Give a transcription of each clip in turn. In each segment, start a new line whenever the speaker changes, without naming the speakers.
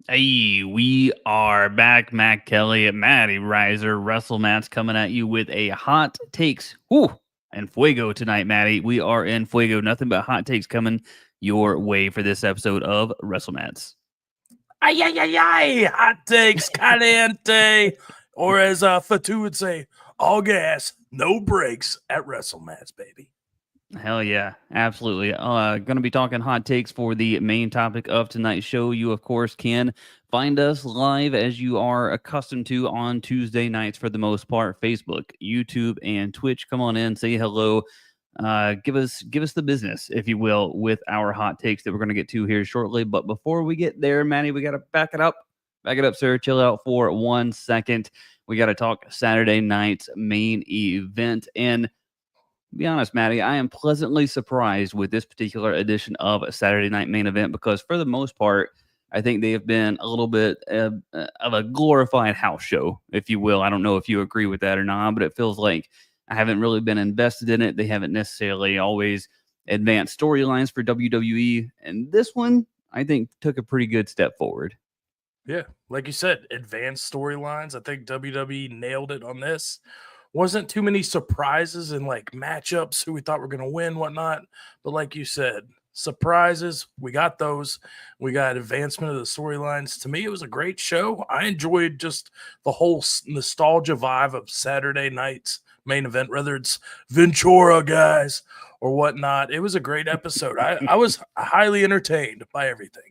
Hey, we are back. Matt Kelly, Matty Riser, WrestleMats coming at you with a hot takes. Whew, and Fuego tonight, Matty. We are in Fuego. Nothing but hot takes coming your way for this episode of WrestleMats.
Ay, ay, ay, ay, hot takes, caliente, or as Fatu would say, all gas, no brakes at WrestleMats, baby.
Hell yeah, absolutely. Going to be talking hot takes for the main topic of tonight's show. You, of course, can find us live as you are accustomed to on Tuesday nights for the most part. Facebook, YouTube, and Twitch. Come on in, say hello. Give us the business, if you will, with our hot takes that we're going to get to here shortly. But before we get there, Manny, we got to back it up. Back it up, sir. Chill out for 1 second. We got to talk Saturday night's main event. And be honest, Maddie, I am pleasantly surprised with this particular edition of a Saturday Night Main Event because, for the most part, I think they have been a little bit of a glorified house show, if you will. I don't know if you agree with that or not, but it feels like I haven't really been invested in it. They haven't necessarily always advanced storylines for WWE, and this one, I think, took a pretty good step forward.
Yeah, like you said, advanced storylines. I think WWE nailed it on this. Wasn't too many surprises and like matchups who we thought were going to win, whatnot. But like you said, surprises, we got those. We got advancement of the storylines. To me, it was a great show. I enjoyed just the whole nostalgia vibe of Saturday night's main event, whether it's Ventura guys or whatnot. It was a great episode. I was highly entertained by everything.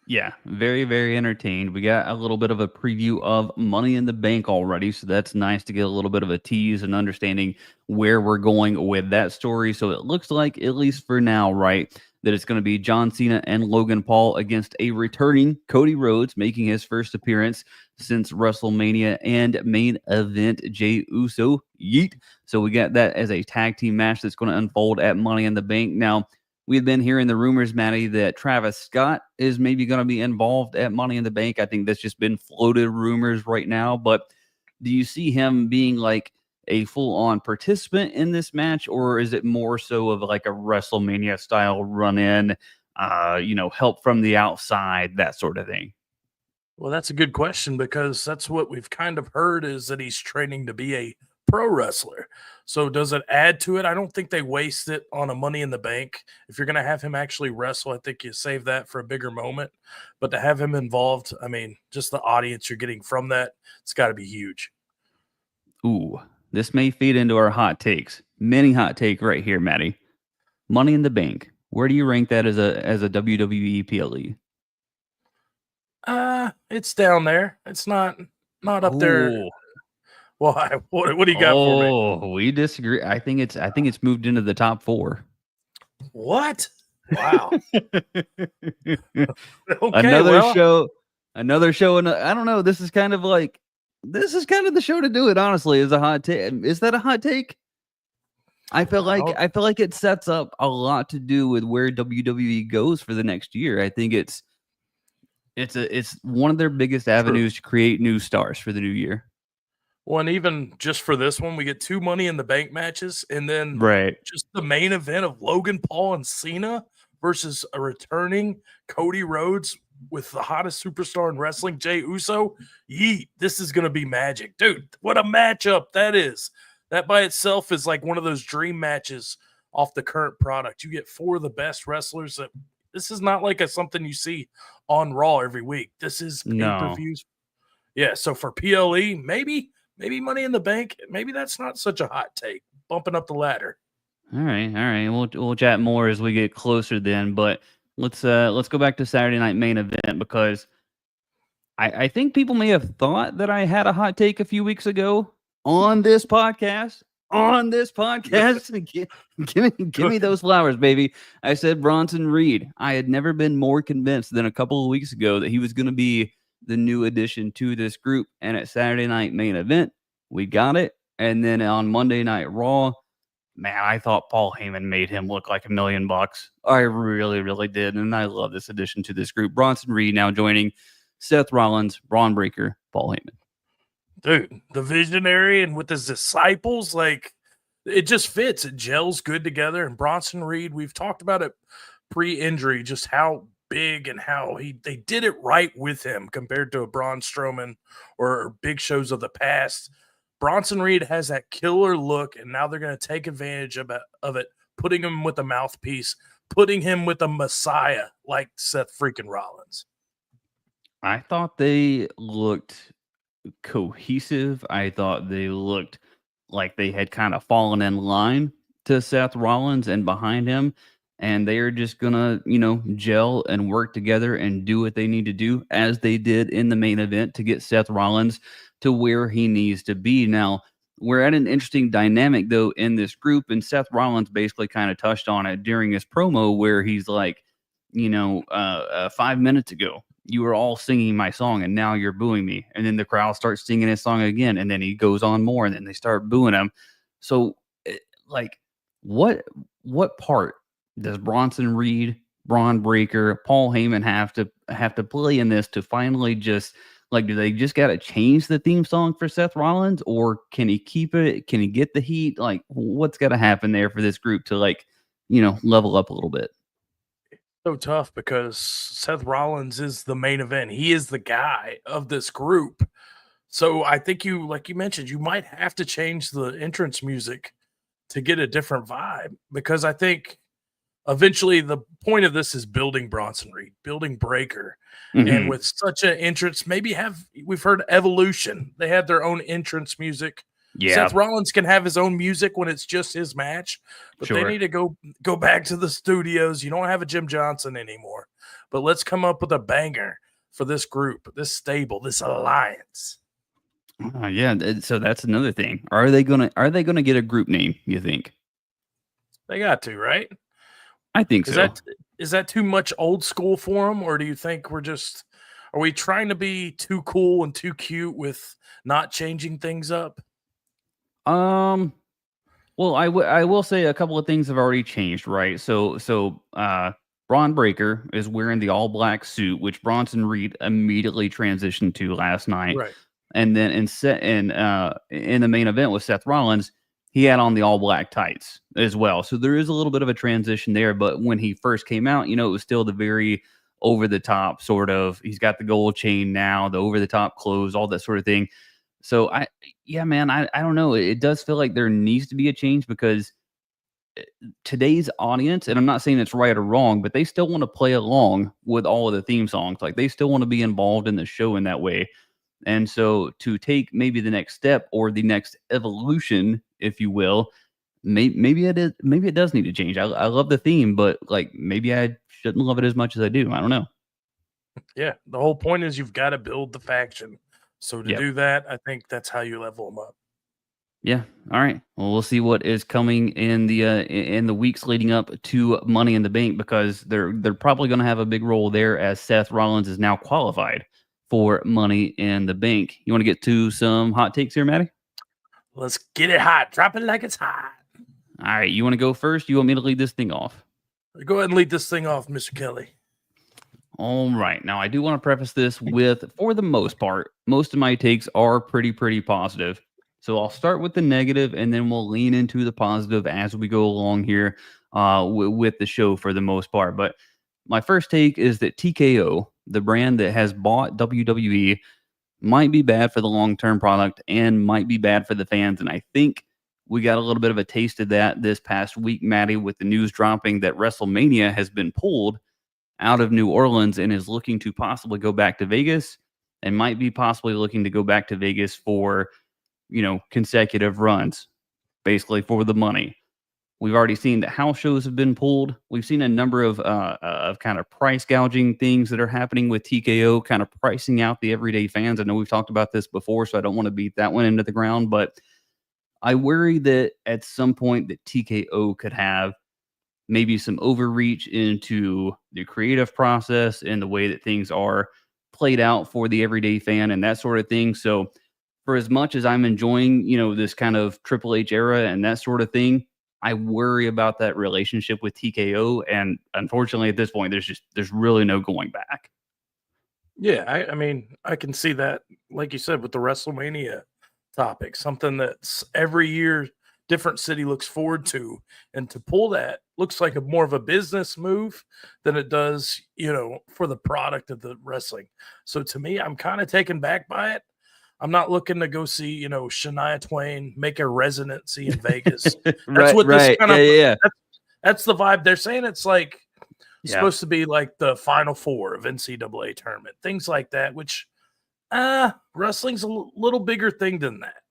Yeah, very, very entertained. We got a little bit of a preview of Money in the Bank already, so that's nice to get a little bit of a tease and understanding where we're going with that story. So it looks like, at least for now, right, that it's going to be John Cena and Logan Paul against a returning Cody Rhodes, making his first appearance since WrestleMania and main event Jey Uso. Yeet. So we got that as a tag team match that's going to unfold at Money in the Bank. Now, we've been hearing the rumors, Matty, that Travis Scott is maybe going to be involved at Money in the Bank. I think that's just been floated rumors right now. But do you see him being like a full-on participant in this match, or is it more so of like a WrestleMania style run-in, help from the outside, that sort of thing?
Well, that's a good question because that's what we've kind of heard is that he's training to be a pro wrestler. So does it add to it? I don't think they waste it on a Money in the Bank. If you're going to have him actually wrestle, I think you save that for a bigger moment. But to have him involved, I mean, just the audience you're getting from that, it's got to be huge.
Ooh, this may feed into our hot takes. Mini hot take right here, Matty. Money in the Bank. Where do you rank that as a WWE PLE?
It's down there. It's not up there.
Ooh.
Why? What do you got for me?
Oh, we disagree. I think it's moved into the top 4.
What? Wow. Okay,
Another show, and I don't know. This is kind of the show to do it. Honestly, is a hot take. Is that a hot take? I feel like it sets up a lot to do with where WWE goes for the next year. I think it's one of their biggest avenues to create new stars for the new year.
Well, and even just for this one, we get 2 Money in the Bank matches, and then just the main event of Logan Paul and Cena versus a returning Cody Rhodes with the hottest superstar in wrestling, Jey Uso. Yeet, this is going to be magic. Dude, what a matchup that is. That by itself is like one of those dream matches off the current product. You get 4 of the best wrestlers. This is not like something you see on Raw every week. This is pay-per-views. Yeah, so for PLE, maybe Money in the Bank, maybe that's not such a hot take. Bumping up the ladder.
All right. We'll chat more as we get closer then. But let's go back to Saturday Night Main Event because I think people may have thought that I had a hot take a few weeks ago on this podcast. Give me those flowers, baby. I said Bronson Reed. I had never been more convinced than a couple of weeks ago that he was going to be the new addition to this group. And at Saturday Night Main Event, we got it. And then on Monday Night Raw, man, I thought Paul Heyman made him look like $1 million. I really, really did. And I love this addition to this group. Bronson Reed now joining Seth Rollins, Braun Breaker, Paul Heyman.
Dude, the visionary and with his disciples, like it just fits. It gels good together. And Bronson Reed, we've talked about it pre-injury, just how big and how they did it right with him compared to a Braun Strowman or big shows of the past. Bronson Reed has that killer look, and now they're going to take advantage of it, putting him with a mouthpiece, putting him with a messiah like Seth freaking Rollins.
I thought they looked cohesive. I thought they looked like they had kind of fallen in line to Seth Rollins and behind him. And they are just gonna, gel and work together and do what they need to do as they did in the main event to get Seth Rollins to where he needs to be. Now, we're at an interesting dynamic though in this group, and Seth Rollins basically kind of touched on it during his promo where he's like, 5 minutes ago, you were all singing my song and now you're booing me. And then the crowd starts singing his song again. And then he goes on more and then they start booing him. So like what part does Bronson Reed, Braun Breaker, Paul Heyman have to play in this to finally just like, do they just got to change the theme song for Seth Rollins, or can he keep it? Can he get the heat? Like what's got to happen there for this group to level up a little bit?
So tough because Seth Rollins is the main event. He is the guy of this group. So I think like you mentioned, you might have to change the entrance music to get a different vibe, because I think eventually the point of this is building Bronson Reed, building Breaker. And with such an entrance, we've heard Evolution. They had their own entrance music.
Yeah.
Seth Rollins can have his own music when it's just his match, but they need to go back to the studios. You don't have a Jim Johnson anymore, but let's come up with a banger for this group, this stable, this alliance.
Yeah, so that's another thing. Are they gonna get a group name, you think?
They got to, right?
I think so.
Is that too much old school for them, or do you think are we trying to be too cool and too cute with not changing things up?
Well, I will say a couple of things have already changed, right? Braun Breaker is wearing the all black suit, which Bronson Reed immediately transitioned to last night.
Right.
And then in the main event with Seth Rollins, he had on the all black tights as well. So there is a little bit of a transition there. But when he first came out, it was still the very over the top sort of. He's got the gold chain now, the over the top clothes, all that sort of thing. So I don't know. It does feel like there needs to be a change, because today's audience, and I'm not saying it's right or wrong, but they still want to play along with all of the theme songs. Like they still want to be involved in the show in that way. And so to take maybe the next step or the next evolution, if you will, maybe it does need to change. I love the theme, but like maybe I shouldn't love it as much as I do. I don't know.
Yeah, the whole point is you've got to build the faction. So to do that, I think that's how you level them up.
Yeah. All right. Well, we'll see what is coming in the weeks leading up to Money in the Bank, because they're probably going to have a big role there, as Seth Rollins is now qualified for Money in the Bank. You want to get to some hot takes here, Maddie?
Let's get it hot. Drop it like it's hot.
All right. You want to go first? You want me to lead this thing off?
Go ahead and lead this thing off, Mr. Kelly.
All right. Now, I do want to preface this with, for the most part, most of my takes are pretty positive. So I'll start with the negative, and then we'll lean into the positive as we go along here with the show for the most part. But my first take is that TKO, the brand that has bought WWE, might be bad for the long-term product and might be bad for the fans. And I think we got a little bit of a taste of that this past week, Maddie, with the news dropping that WrestleMania has been pulled out of New Orleans and is looking to possibly go back to Vegas, and might be possibly looking to go back to Vegas for, consecutive runs, basically for the money. We've already seen that house shows have been pulled. We've seen a number of kind of price gouging things that are happening with TKO, kind of pricing out the everyday fans. I know we've talked about this before, so I don't want to beat that one into the ground, but I worry that at some point that TKO could have maybe some overreach into the creative process and the way that things are played out for the everyday fan and that sort of thing. So for as much as I'm enjoying, this kind of Triple H era and that sort of thing, I worry about that relationship with TKO. And unfortunately, at this point, there's really no going back.
Yeah, I mean, I can see that, like you said, with the WrestleMania topic, something that's every year different city looks forward to. And to pull that looks like a more of a business move than it does, for the product of the wrestling. So to me, I'm kind of taken back by it. I'm not looking to go see, Shania Twain make a residency in Vegas. That's what this
right.
kind
Yeah,
of
yeah.
that's the vibe. They're saying it's like
Yeah.
supposed to be like the Final Four of NCAA tournament, things like that, which wrestling's a little bigger thing than that.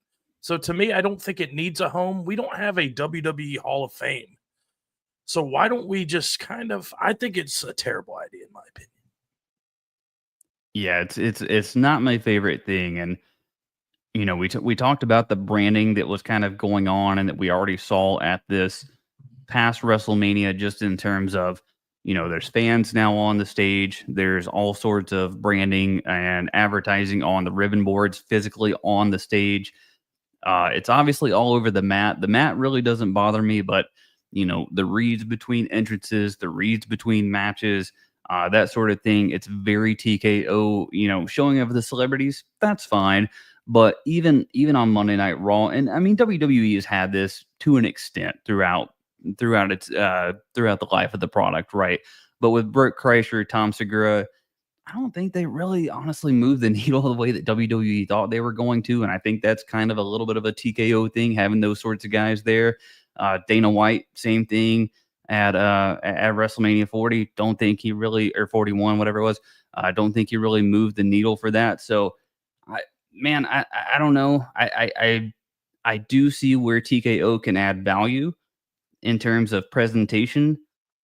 So to me, I don't think it needs a home. We don't have a WWE Hall of Fame. So why don't we just I think it's a terrible idea in my opinion.
Yeah, it's not my favorite thing, and we talked about the branding that was kind of going on and that we already saw at this past WrestleMania, just in terms of, there's fans now on the stage. There's all sorts of branding and advertising on the ribbon boards, physically on the stage. It's obviously all over the mat. The mat really doesn't bother me, but the reads between entrances, the reads between matches, that sort of thing. It's very TKO. Showing of the celebrities, that's fine. But even on Monday Night Raw, and I mean WWE has had this to an extent throughout its throughout the life of the product, right? But with Burt Kreischer, Tom Segura, I don't think they really honestly moved the needle the way that WWE thought they were going to. And I think that's kind of a little bit of a TKO thing, having those sorts of guys there. Dana White, same thing at WrestleMania 40. Don't think he really, or 41, whatever it was. I don't think he really moved the needle for that. So, I don't know. I do see where TKO can add value in terms of presentation,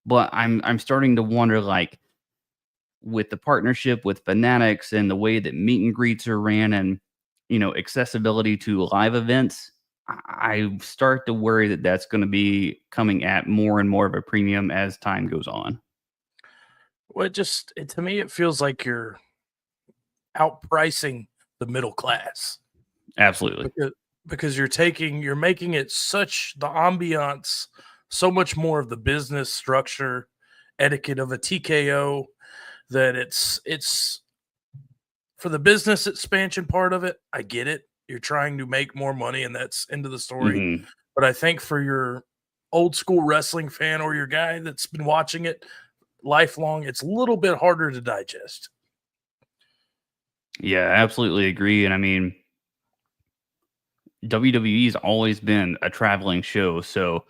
but I'm starting to wonder, like, with the partnership with Fanatics and the way that meet and greets are ran, and accessibility to live events, I start to worry that that's going to be coming at more and more of a premium as time goes on.
Well, to me, it feels like you're outpricing the middle class.
Absolutely.
Because you're making it the ambiance, so much more of the business structure, etiquette of a TKO, that it's for the business expansion part of it. I get it. You're trying to make more money, and that's into the story.
Mm-hmm.
But I think for your old school wrestling fan or your guy that's been watching it lifelong, it's a little bit harder to digest.
Yeah, absolutely agree. And I mean, WWE's always been a traveling show, so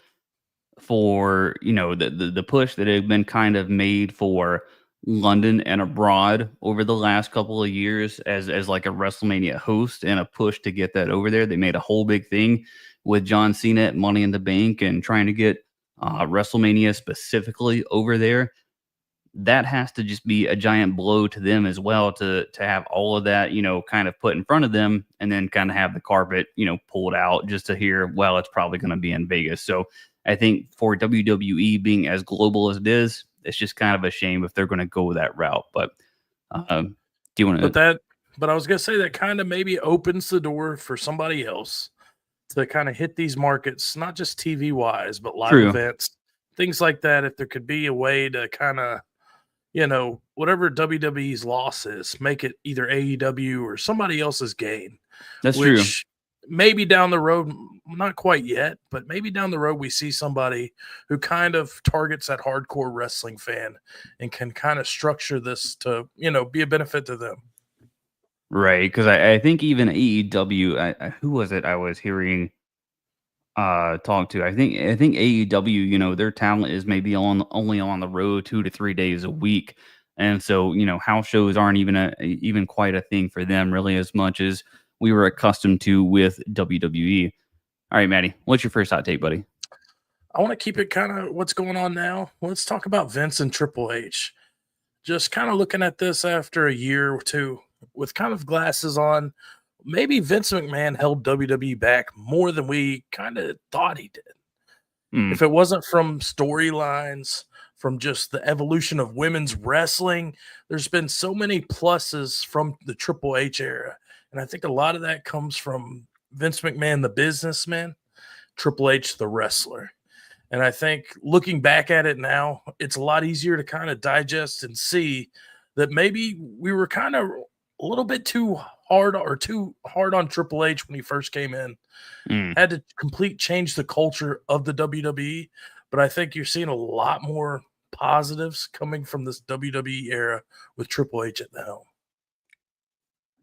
for the push that had been kind of made for London and abroad over the last couple of years as like a WrestleMania host, and a push to get that over there. They made a whole big thing with John Cena at Money in the Bank and trying to get WrestleMania specifically over there. That has to just be a giant blow to them as well, to have all of that, kind of put in front of them, and then kind of have the carpet, pulled out just to hear, well, it's probably going to be in Vegas. So I think for WWE being as global as it is, it's just kind of a shame if they're going to go that route. But do you want to?
But I was going to say that kind of maybe opens the door for somebody else to kind of hit these markets, not just TV wise, but live events, things like that. If there could be a way to kind of, whatever WWE's loss is, make it either AEW or somebody else's gain.
That's true.
Maybe down the road, not quite yet, but maybe down the road we see somebody who kind of targets that hardcore wrestling fan and can kind of structure this to, be a benefit to them.
Right, because I think even AEW, who was it I was hearing talk to? I think AEW, their talent is maybe only on the road 2 to 3 days a week. And so, house shows aren't even quite a thing for them, really, as much as we were accustomed to with WWE. All right, Maddie, what's your first hot take, buddy?
I want to keep it kind of what's going on now. Let's talk about Vince and Triple H. Just kind of looking at this after a year or two with kind of glasses on, maybe Vince McMahon held WWE back more than we kind of thought he did. If it wasn't from storylines, from just the evolution of women's wrestling, there's been so many pluses from the Triple H era. And I think a lot of that comes from Vince McMahon, the businessman, Triple H, the wrestler. And I think looking back at it now, it's a lot easier to kind of digest and see that maybe we were kind of a little bit too too hard on Triple H when he first came in.
Mm.
Had to change the culture of the WWE, but I think you're seeing a lot more positives coming from this WWE era with Triple H at the helm.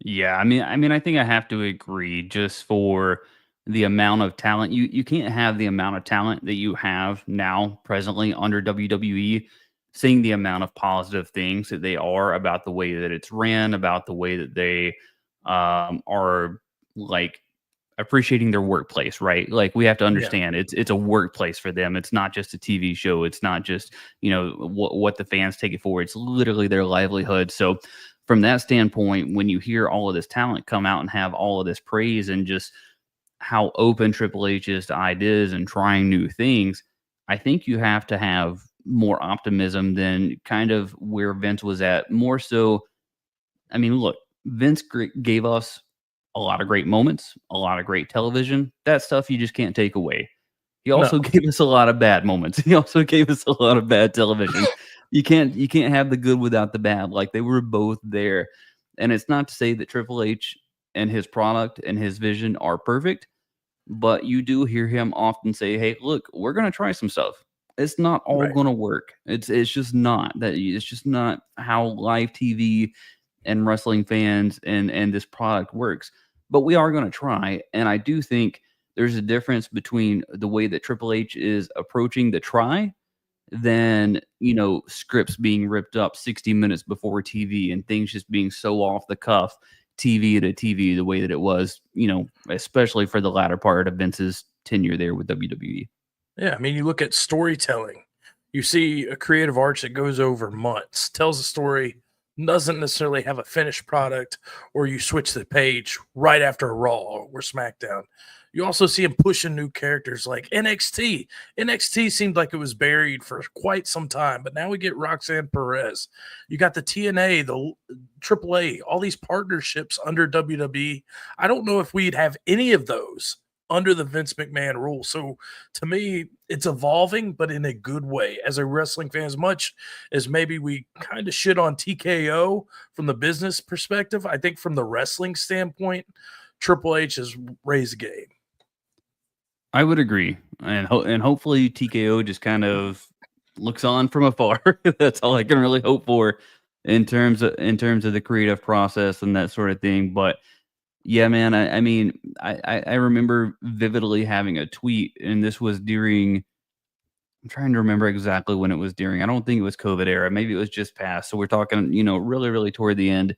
Yeah, I think I have to agree just for the amount of talent. You can't have the amount of talent that you have now presently under WWE, seeing the amount of positive things that they are about the way that it's ran, about the way that they are like appreciating their workplace, right? Like we have to
Yeah,
understand it's a workplace for them. It's not just a TV show. It's not just, what the fans take it for. It's literally their livelihood. So from that standpoint, when you hear all of this talent come out and have all of this praise and just how open Triple H is to ideas and trying new things, I think you have to have more optimism than kind of where Vince was at. More so, I mean, look, Vince gave us a lot of great moments, a lot of great television. That stuff you just can't take away. He also
no,
gave us a lot of bad moments. He also gave us a lot of bad television. You can't have the good without the bad. Like they were both there. And it's not to say that Triple H and his product and his vision are perfect, but you do hear him often say, "Hey, look, we're going to try some stuff. It's not all
right,
going to work. It's just not that. It's just not how live TV and wrestling fans and this product works. But we are going to try." And I do think there's a difference between the way that Triple H is approaching the try than, scripts being ripped up 60 minutes before TV and things just being so off the cuff, TV to TV, the way that it was, especially for the latter part of Vince's tenure there with WWE.
yeah. I mean, you look at storytelling. You see a creative arch that goes over months, tells a story, doesn't necessarily have a finished product, or you switch the page right after a Raw or SmackDown. You also see him pushing new characters like NXT. NXT seemed like it was buried for quite some time, but now we get Roxanne Perez. You got the TNA, the AAA, all these partnerships under WWE. I don't know if we'd have any of those under the Vince McMahon rule. So to me, it's evolving, but in a good way. As a wrestling fan, as much as maybe we kind of shit on TKO from the business perspective, I think from the wrestling standpoint, Triple H has raised the game.
I would agree, and hopefully TKO just kind of looks on from afar. That's all I can really hope for in terms of the creative process and that sort of thing. But yeah, man, I remember vividly having a tweet, and this was during. I'm trying to remember exactly when it was during. I don't think it was COVID era. Maybe it was just past. So we're talking, really, really toward the end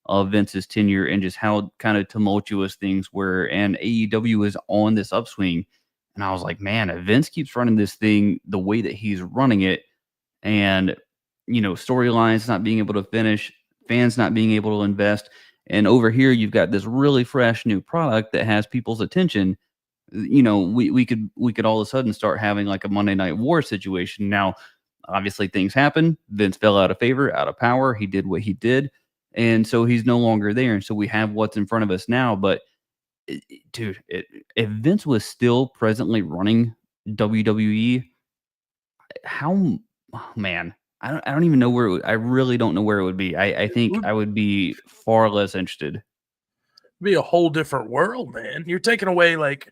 of Vince's tenure and just how kind of tumultuous things were. And AEW is on this upswing. And I was like, man, if Vince keeps running this thing the way that he's running it, and storylines not being able to finish, fans not being able to invest, and over here you've got this really fresh new product that has people's attention. We could all of a sudden start having like a Monday Night War situation. Now, obviously things happen. Vince fell out of favor, out of power. He did what he did, and so he's no longer there. And so we have what's in front of us now. But dude, if Vince was still presently running WWE, how, oh, man, I don't even know where I really don't know where it would be. I
It
think
would
I would be far less interested.
be a whole different world, man. You're taking away like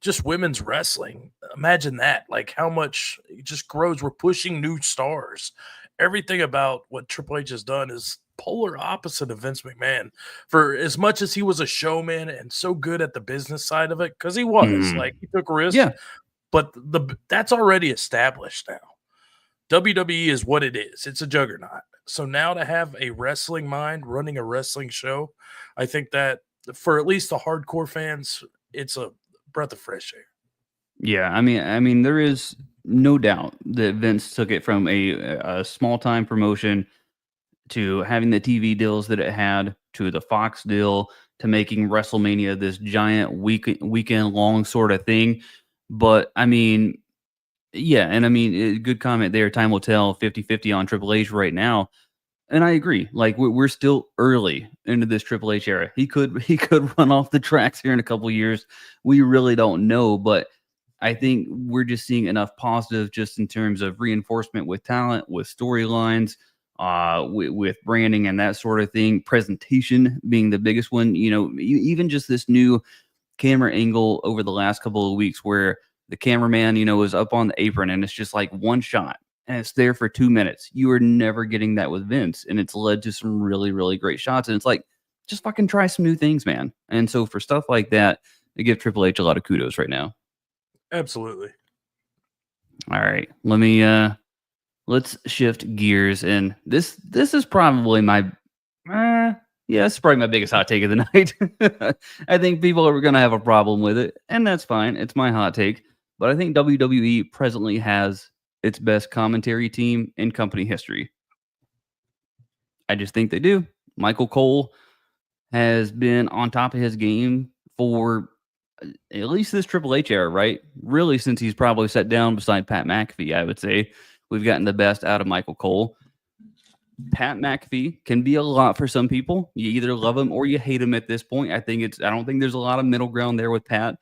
just women's wrestling. Imagine that, like how much it just grows. We're pushing new stars. Everything about what Triple H has done is polar opposite of Vince McMahon. For as much as he was a showman and so good at the business side of it, because he was
Mhm.
like he took risks,
Yeah.
but that's already established now. WWE is what it is. It's a juggernaut. So now to have a wrestling mind running a wrestling show, I think that for at least the hardcore fans, it's a breath of fresh air.
Yeah, I mean, there is no doubt that Vince took it from a small time promotion to having the TV deals that it had to the Fox deal to making WrestleMania this giant weekend long sort of thing. But I mean, yeah, and I mean, good comment there. Time will tell. 50-50 on Triple H right now. And I agree. Like we're still early into this Triple H era. He could run off the tracks here in a couple years. We really don't know, but I think we're just seeing enough positive just in terms of reinforcement with talent, with storylines, with branding and that sort of thing. Presentation being the biggest one. Even just this new camera angle over the last couple of weeks where the cameraman, is up on the apron and it's just like one shot and it's there for 2 minutes. You are never getting that with Vince, and it's led to some really, really great shots. And it's like, just fucking try some new things, man. And so for stuff like that, I give Triple H a lot of kudos right now.
Absolutely.
All right, let's shift gears, and this is probably my it's probably my biggest hot take of the night. I think people are going to have a problem with it, and that's fine. It's my hot take. But I think WWE presently has its best commentary team in company history. I just think they do. Michael Cole has been on top of his game for at least this Triple H era, right? Really, since he's probably sat down beside Pat McAfee, I would say we've gotten the best out of Michael Cole. Pat McAfee can be a lot for some people. You either love him or you hate him at this point. I don't think there's a lot of middle ground there with Pat.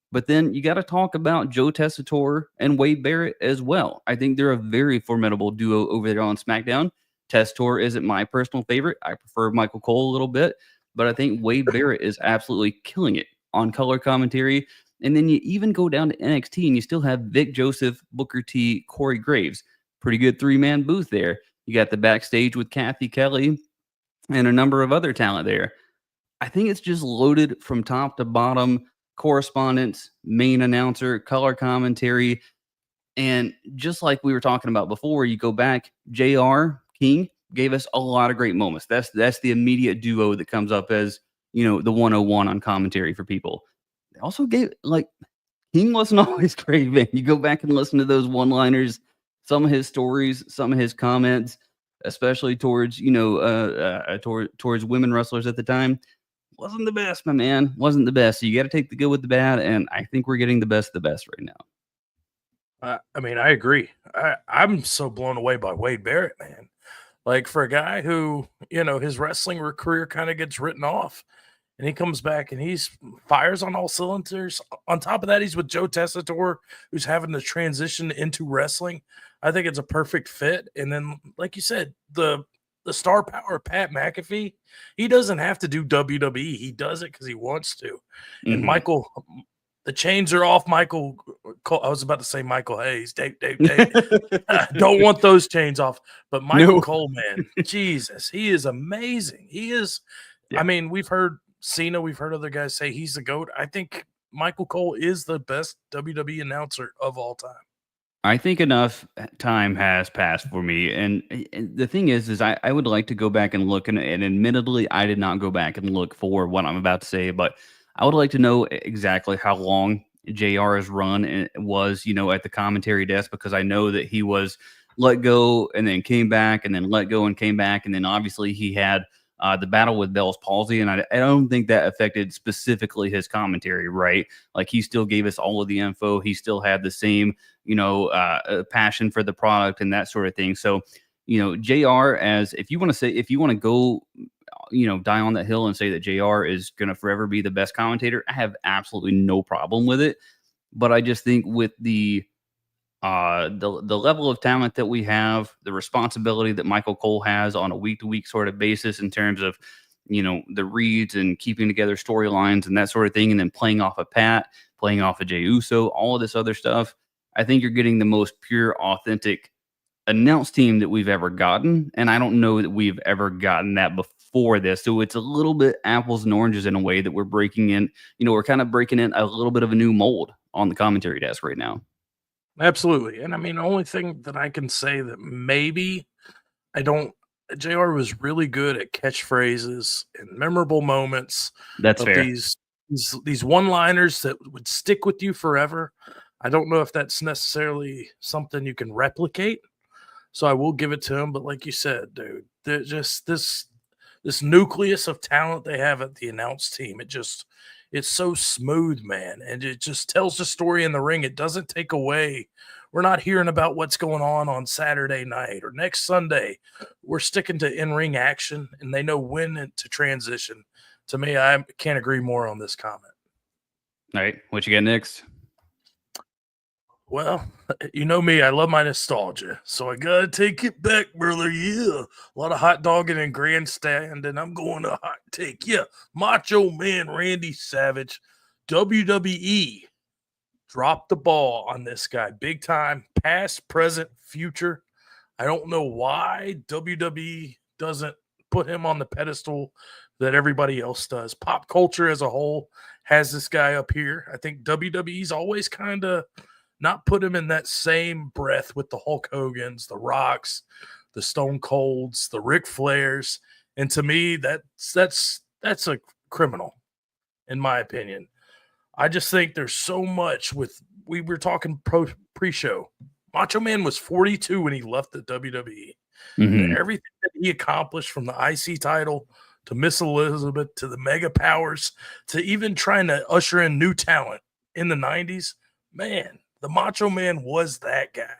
But then you got to talk about Joe Tessitore and Wade Barrett as well. I think they're a very formidable duo over there on SmackDown. Tessitore isn't my personal favorite. I prefer Michael Cole a little bit, but I think Wade Barrett is absolutely killing it on color commentary. And then you even go down to NXT and you still have Vic Joseph, Booker T, Corey Graves. Pretty good 3-man booth there. You got the backstage with Kathy Kelly and a number of other talent there. I think it's just loaded from top to bottom. Correspondence, main announcer, color commentary. And just like we were talking about before, you go back, JR King gave us a lot of great moments. That's the immediate duo that comes up as, the 101 on commentary for people. They also gave, King wasn't always great, man. You go back and listen to those one-liners, some of his stories, some of his comments, especially towards, towards women wrestlers at the time. Wasn't the best, my man. Wasn't the best. So you got to take the good with the bad, and I think we're getting the best of the best right now.
I agree. I'm so blown away by Wade Barrett, man. Like, for a guy who, his wrestling career kind of gets written off, and he comes back and he's fires on all cylinders. On top of that, he's with Joe Tessitore, who's having to transition into wrestling. I think it's a perfect fit. And then, like you said, the star power, Pat McAfee, he doesn't have to do WWE. He does it because he wants to. Mm-hmm. And Michael, the chains are off. Michael, I was about to say Michael Hayes. Dave. Don't want those chains off. But Michael Cole, man, Jesus, he is amazing. He is. Yeah. I mean, we've heard Cena, we've heard other guys say he's the GOAT. I think Michael Cole is the best WWE announcer of all time.
I think enough time has passed for me. And the thing is I would like to go back and look, and admittedly, I did not go back and look for what I'm about to say, but I would like to know exactly how long JR's run was, at the commentary desk, because I know that he was let go and then came back and then let go and came back. And then obviously he had the battle with Bell's palsy, and I don't think that affected specifically his commentary, right? Like, he still gave us all of the info. He still had the same, passion for the product and that sort of thing. So, JR, if you want to go, die on that hill and say that JR is going to forever be the best commentator, I have absolutely no problem with it. But I just think with the level of talent that we have, the responsibility that Michael Cole has on a week-to-week sort of basis in terms of, the reads and keeping together storylines and that sort of thing, and then playing off of Pat, playing off of Jey Uso, all of this other stuff, I think you're getting the most pure, authentic announce team that we've ever gotten. And I don't know that we've ever gotten that before this. So it's a little bit apples and oranges in a way that we're breaking in, we're kind of breaking in a little bit of a new mold on the commentary desk right now.
Absolutely. And I mean, the only thing that I can say that maybe JR was really good at catchphrases and memorable moments.
That's fair.
These one-liners that would stick with you forever. I don't know if that's necessarily something you can replicate. So I will give it to him. But like you said, dude, they're just this nucleus of talent they have at the announce team. It's so smooth, man. And it just tells the story in the ring. It doesn't take away. We're not hearing about what's going on Saturday night or next Sunday. We're sticking to in-ring action, and they know when to transition. To me, I can't agree more on this comment.
All right. What you got next?
Well, you know me, I love my nostalgia. So I gotta take it back, brother. Yeah. A lot of hot dogging and grandstand, and I'm going to hot take. Yeah. Macho Man Randy Savage, WWE dropped the ball on this guy big time, past, present, future. I don't know why WWE doesn't put him on the pedestal that everybody else does. Pop culture as a whole has this guy up here. I think WWE's always kind of not put him in that same breath with the Hulk Hogans, the Rocks, the Stone Colds, the Ric Flairs. And to me, that's a criminal, in my opinion. I just think there's so much with we were talking pre-show. Macho Man was 42 when he left the WWE. And everything that he accomplished from the IC title to Miss Elizabeth to the Mega Powers to even trying to usher in new talent in the 90s, man, the Macho Man was that guy.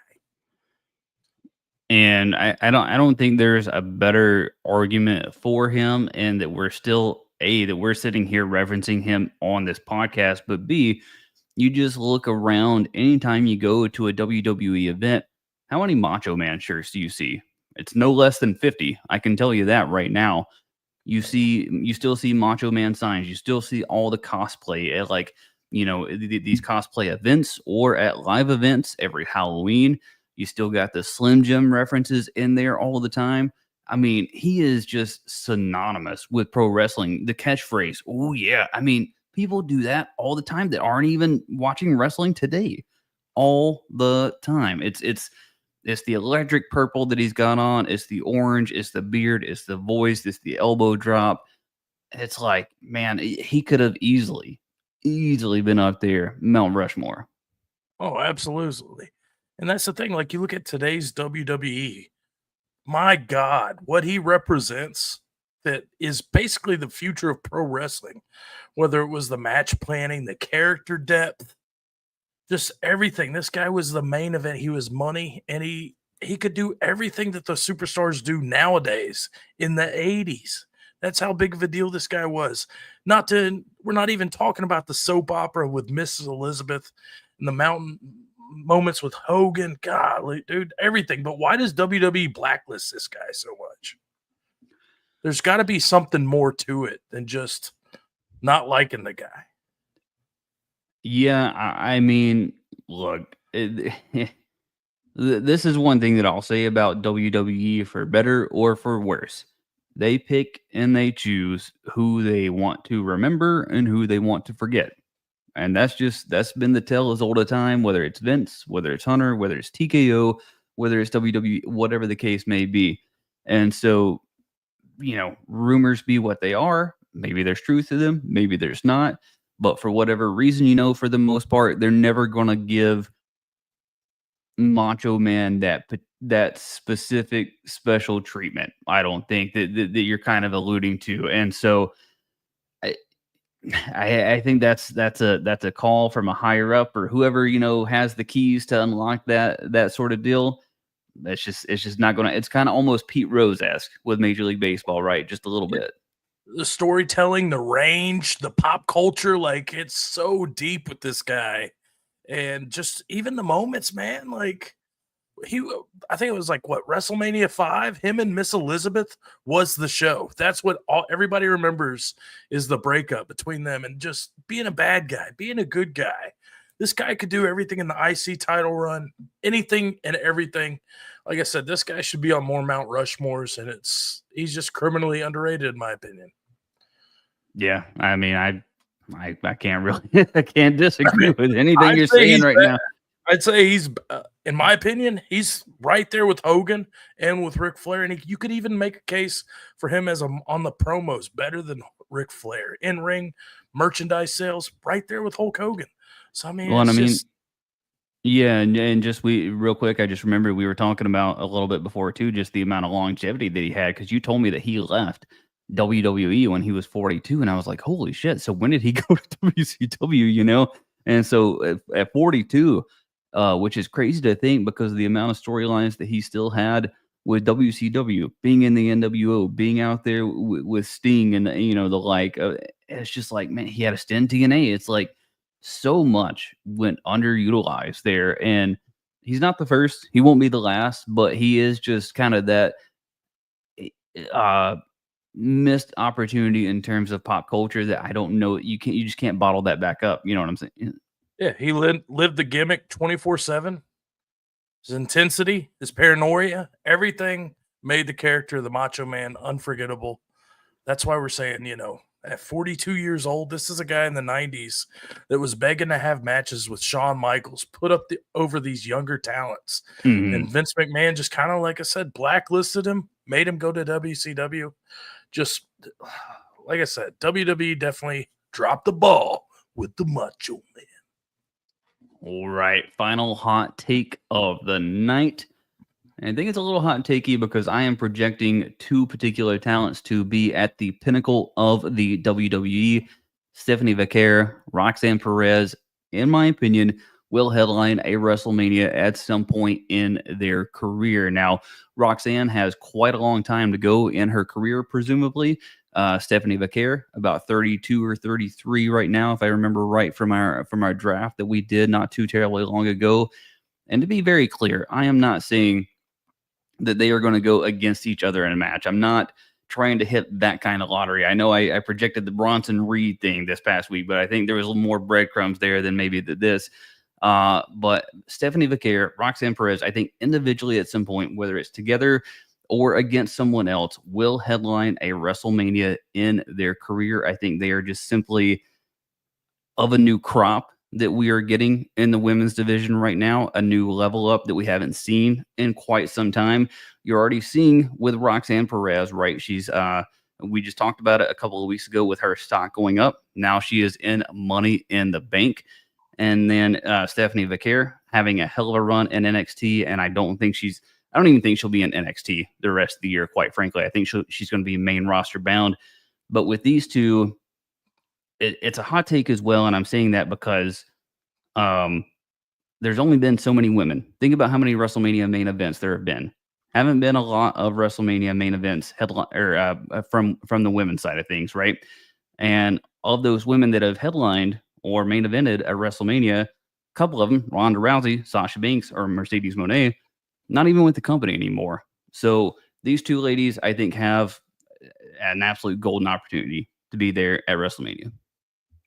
And I don't think there's a better argument for him, and that we're still that we're sitting here referencing him on this podcast, but B, you just look around anytime you go to a WWE event, how many Macho Man shirts do you see? It's no less than 50. I can tell you that right now. You still see Macho Man signs. You still see all the cosplay at these cosplay events or at live events every Halloween. You still got the Slim Jim references in there all the time. I mean, he is just synonymous with pro wrestling. The catchphrase, oh yeah. I mean, people do that all the time that aren't even watching wrestling today. All the time. It's the electric purple that he's got on. It's the orange. It's the beard. It's the voice. It's the elbow drop. It's like, man, he could have easily been up there, Mount Rushmore.
Oh, absolutely. And that's the thing. Like, you look at today's WWE, my God, what he represents that is basically the future of pro wrestling, whether it was the match planning, the character depth, just everything. This guy was the main event. He was money, and he could do everything that the superstars do nowadays in the 80s. That's how big of a deal this guy was. We're not even talking about the soap opera with Mrs. Elizabeth and the mountain moments with Hogan. Golly, dude, everything. But why does WWE blacklist this guy so much? There's got to be something more to it than just not liking the guy.
Yeah, I mean, look, this is one thing that I'll say about WWE, for better or for worse. They pick and they choose who they want to remember and who they want to forget. And that's been the tale as old a time, whether it's Vince, whether it's Hunter, whether it's TKO, whether it's WWE, whatever the case may be. And so, rumors be what they are. Maybe there's truth to them, maybe there's not. But for whatever reason, for the most part, they're never going to give Macho Man that specific special treatment. I don't think that you're kind of alluding to. And so I think that's a call from a higher up, or whoever, has the keys to unlock that sort of deal. It's just not going to, it's kind of almost Pete Rose-esque with Major League Baseball, right? Just a little bit.
The storytelling, the range, the pop culture, like, it's so deep with this guy. And just even the moments, man, like I think it was like WrestleMania 5, him and Miss Elizabeth was the show. That's what everybody remembers, is the breakup between them, and just being a bad guy, being a good guy. This guy could do everything in the IC title run, anything and everything. Like I said, this guy should be on more Mount Rushmores, and he's just criminally underrated, in my opinion.
Yeah, I mean, I can't really, I can't disagree with anything you're saying right now.
I'd say he's, in my opinion, he's right there with Hogan and with Ric Flair, and you could even make a case for him as on the promos better than Ric Flair. In ring merchandise sales, right there with Hulk Hogan. So I mean,
yeah, and just real quick, I just remember we were talking about a little bit before too, just the amount of longevity that he had, because you told me that he left WWE when he was 42, and I was like, holy shit! So when did he go to WCW? And so at 42, which is crazy to think, because of the amount of storylines that he still had with WCW, being in the NWO, being out there with Sting, and the like. It's just like, man, he had a stint in TNA. It's like, so much went underutilized there. And he's not the first, he won't be the last, but he is just kind of that uh missed opportunity in terms of pop culture that I don't know, you just can't bottle that back up. You know what I'm saying?
Yeah, he lived the gimmick 24/7. His intensity, his paranoia, everything made the character of the Macho Man unforgettable. That's why we're saying, at 42 years old, this is a guy in the 90s that was begging to have matches with Shawn Michaels, put up over these younger talents. And Vince McMahon just kind of, like I said, blacklisted him, made him go to WCW. Just like I said, WWE definitely dropped the ball with the Macho Man.
All right, final hot take of the night. And I think it's a little hot takey because I am projecting two particular talents to be at the pinnacle of the WWE. Stephanie Vaquer, Roxanne Perez, in my opinion, will headline a WrestleMania at some point in their career. Now, Roxanne has quite a long time to go in her career, presumably. Stephanie Vaquer, about 32 or 33 right now, if I remember right from our draft that we did not too terribly long ago. And to be very clear, I am not saying that they are going to go against each other in a match. I'm not trying to hit that kind of lottery. I know I projected the Bronson Reed thing this past week, but I think there was a little more breadcrumbs there than maybe this. But Stephanie Vaquer, Roxanne Perez, I think individually at some point, whether it's together or against someone else, will headline a WrestleMania in their career. I think they are just simply of a new crop that we are getting in the women's division right now, a new level up that we haven't seen in quite some time. You're already seeing with Roxanne Perez, right? She's we just talked about it a couple of weeks ago with her stock going up. Now she is in Money in the Bank. And then Stephanie Vaquer having a hell of a run in NXT, and I don't even think she'll be in NXT the rest of the year, quite frankly. I think she's going to be main roster bound. But with these two, it's a hot take as well, and I'm saying that because there's only been so many women. Think about how many WrestleMania main events there have been. Haven't been a lot of WrestleMania main events from the women's side of things, right? And of those women that have headlined or main evented at WrestleMania, a couple of them, Ronda Rousey, Sasha Banks, or Mercedes Moné, not even with the company anymore. So these two ladies, I think, have an absolute golden opportunity to be there at WrestleMania.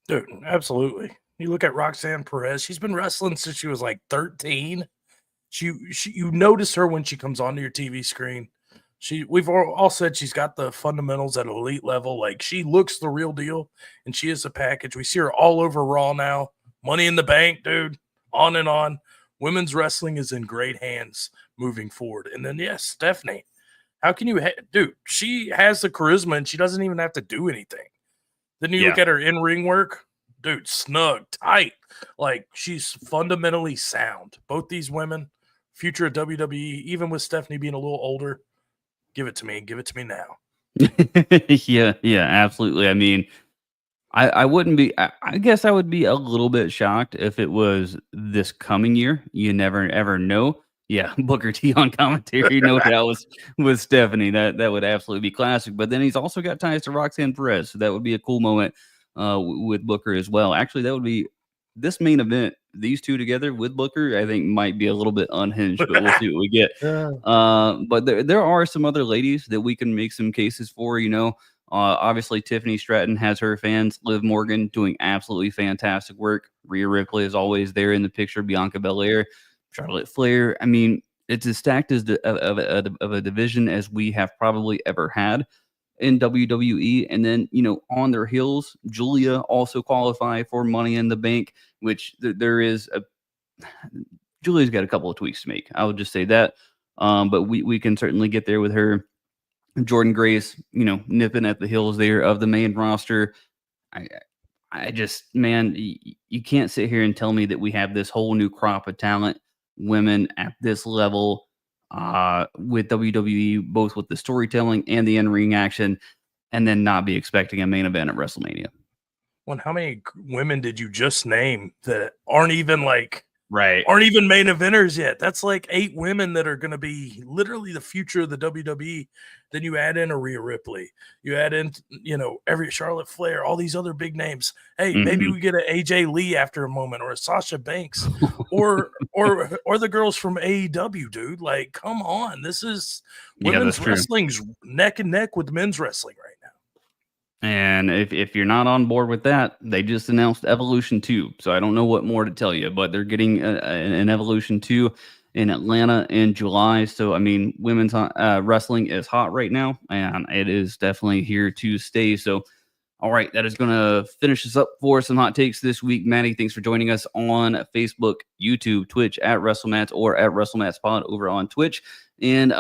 Dude, absolutely. You look at Roxanne Perez, she's been wrestling since she was like 13. You notice her when she comes onto your TV screen. We've all said she's got the fundamentals at elite level. Like, she looks the real deal, and she is a package. We see her all over Raw now. Money in the Bank, dude. On and on. Women's wrestling is in great hands moving forward. And then, yes, Stephanie. How can you dude, she has the charisma, and she doesn't even have to do anything. Then you look at her in-ring work, dude, snug, tight. Like, she's fundamentally sound. Both these women, future of WWE, even with Stephanie being a little older, give it to me. Give it to me now.
Yeah, absolutely. I mean, I wouldn't be, I guess I would be a little bit shocked if it was this coming year. You never, ever know. Yeah, Booker T on commentary, no doubt with Stephanie. That would absolutely be classic. But then he's also got ties to Roxanne Perez, so that would be a cool moment with Booker as well. Actually, that would be this main event. These two together with Booker, I think, might be a little bit unhinged, but we'll see what we get. But there are some other ladies that we can make some cases for. Obviously, Tiffany Stratton has her fans. Liv Morgan doing absolutely fantastic work. Rhea Ripley is always there in the picture. Bianca Belair. Charlotte Flair. I mean, it's as stacked as of a division as we have probably ever had in WWE. And then, on their heels, Julia also qualify for Money in the Bank, which there is Julia's got a couple of tweaks to make. I would just say that. But we can certainly get there with her. Jordan Grace, nipping at the heels there of the main roster. I just, man, you can't sit here and tell me that we have this whole new crop of talent, women at this level with WWE, both with the storytelling and the in-ring action, and then not be expecting a main event at WrestleMania.
Well, how many women did you just name that aren't even like aren't even main eventers yet. That's like 8 women that are going to be literally the future of the WWE. Then you add in a Rhea Ripley, you add in, every Charlotte Flair, all these other big names. Hey, maybe we get an AJ Lee after a moment, or a Sasha Banks, or the girls from AEW, dude. Like, come on, this is women's wrestling's neck and neck with men's wrestling right now.
And if you're not on board with that, they just announced Evolution 2. So I don't know what more to tell you, but they're getting an Evolution 2 in Atlanta in July. So, I mean, women's wrestling is hot right now, and it is definitely here to stay. So, all right, that is going to finish us up for some hot takes this week. Maddie, thanks for joining us on Facebook, YouTube, Twitch, at WrestleMats, or at WrestleMatsPod over on Twitch. And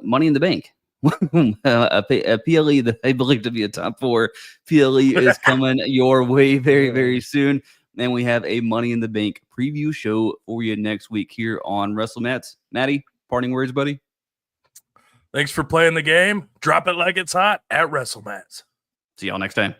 Money in the Bank. A PLE that I believe to be a top 4 PLE is coming your way very, very soon. And we have a Money in the Bank preview show for you next week here on WrestleMats. Maddie, parting words, buddy?
Thanks for playing the game. Drop it like it's hot at WrestleMats.
See y'all next time.